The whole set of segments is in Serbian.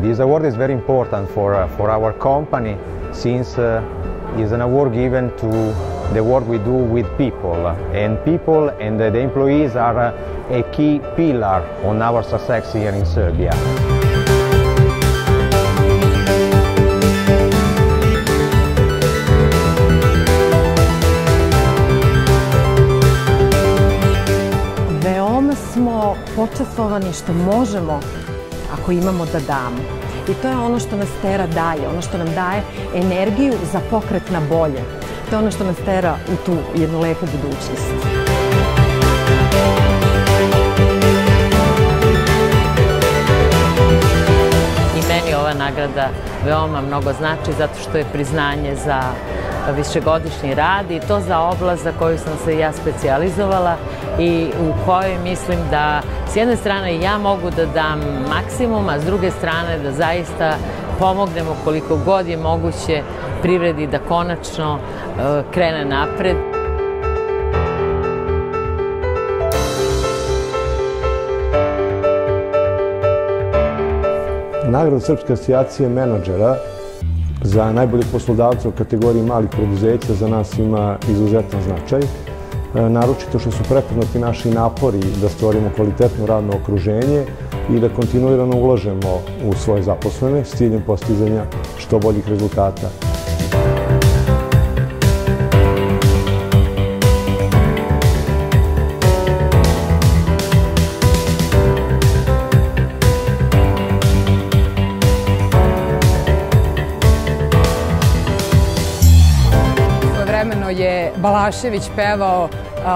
This award is very important for our company since it's an award given to the work we do with people and the employees are a key pillar on our success here in Serbia. Veoma smo počastvovani što možemo, ako imamo, da damo. I to je ono što nas tera daje, ono što nam daje energiju za pokret na bolje. To je ono što nas tera u tu jednu lepu budućnost. I meni ova nagrada veoma mnogo znači zato što je priznanje za višegodišnji rad i to za oblast za koju sam se ja specijalizovala i u kojoj mislim da s jedne strane ja mogu da dam maksimum, a s druge strane da zaista pomognemo koliko god je moguće privredi da konačno krene napred. Nagrada Srpske asocijacije menadžera za najbolje poslodavce u kategoriji malih preduzeća za nas ima izuzetan značaj, naročito što su prepoznati naši napori da stvorimo kvalitetno radno okruženje i da kontinuirano ulažemo u svoje zaposlene s ciljem postizanja što boljih rezultata. Svojevremeno je Balašević pevao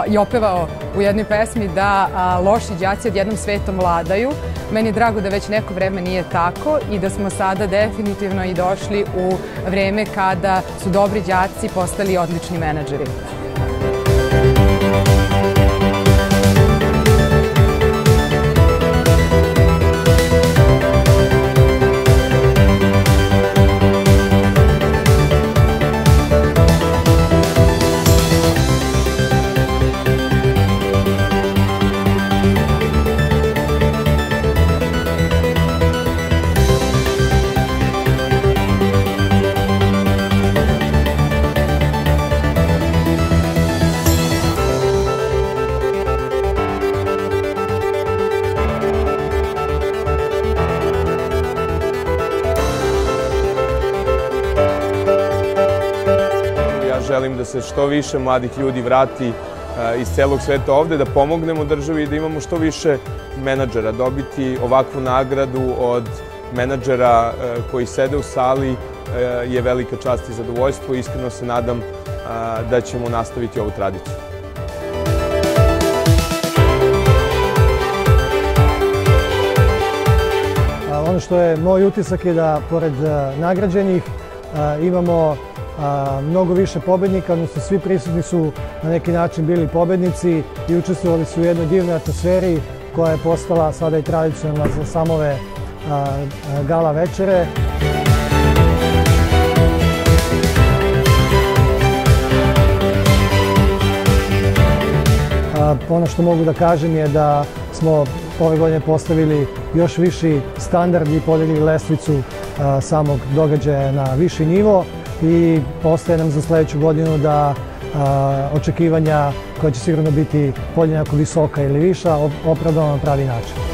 i opevao u jednoj pesmi da loši đaci odjednom svetom vladaju. Meni je drago da već neko vreme nije tako i da smo sada definitivno i došli u vreme kada su dobri đaci postali odlični menadžeri. Želim da se što više mladih ljudi vrati iz celog sveta ovde, da pomognemo državi i da imamo što više menadžera. Dobiti ovakvu nagradu od menadžera koji sede u sali je velika čast i zadovoljstvo. Iskreno se nadam da ćemo nastaviti ovu tradiciju. Ono što je moj utisak je da pored nagrađenih imamo mnogo više pobednika, odnosno svi prisutni su na neki način bili pobednici i učestvovali su u jednoj divnoj atmosferi koja je postala sada i tradicionalna za samove gala večere. Ono što mogu da kažem je da smo ove godine postavili još viši standard i podigli lestvicu samog događaja na viši nivo i ostaje nam za sledeću godinu da očekivanja koja će sigurno biti podjednako visoka ili viša opravdamo na pravi način.